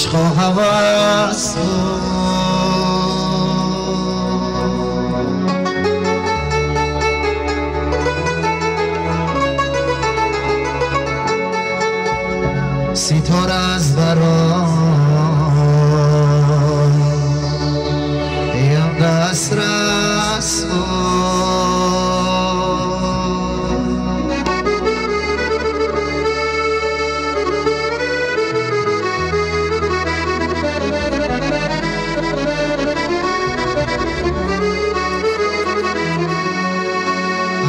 عشق و هوس ستاره از برای یم دست رس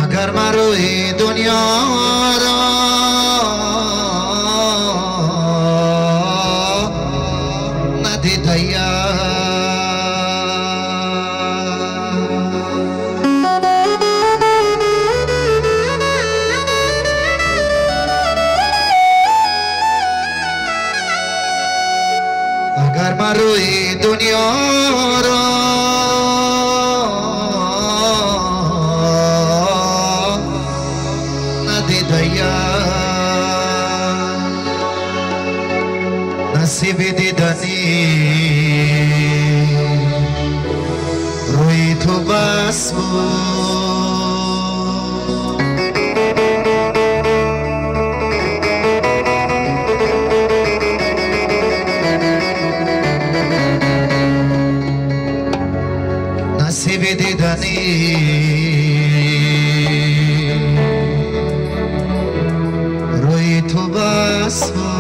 اگر من روی دنیا را ندیدیم اگر من روی دنیا را نصیب دیدنی روی تو بس بود نصیب دیدنی روی تو بس بود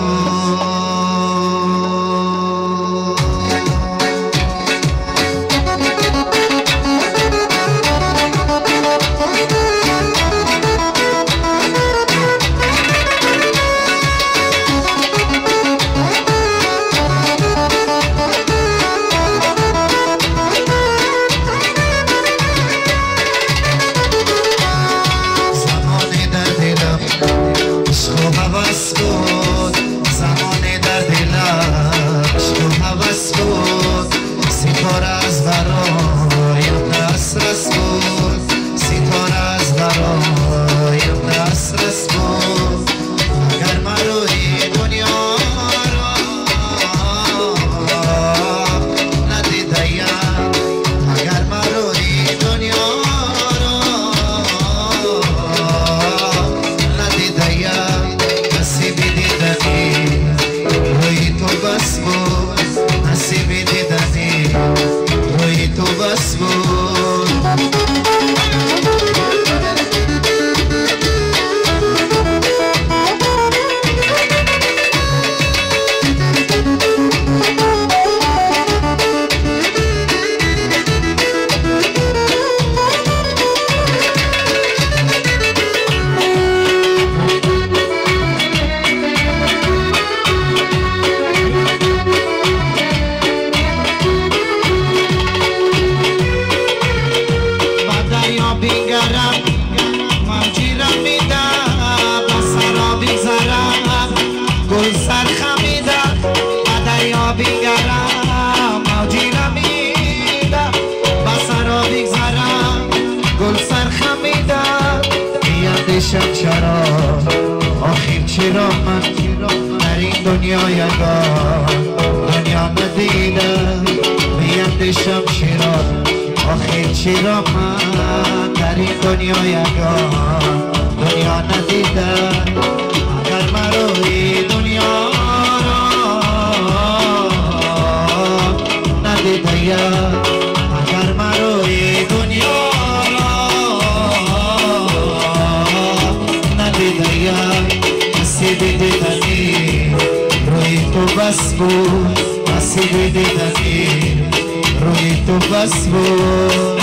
چرا آخر چرا من در این دنیا یگان دنیا ندیدم میندشم چرا آخر چرا من در این دنیا یگان دنیا ندیدم اگر من روی دنیا را ندیدم اگر من روی دنیا نصیب دیدنی روی تو بس بود نصیب دیدنی روی تو بس بود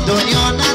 دنیا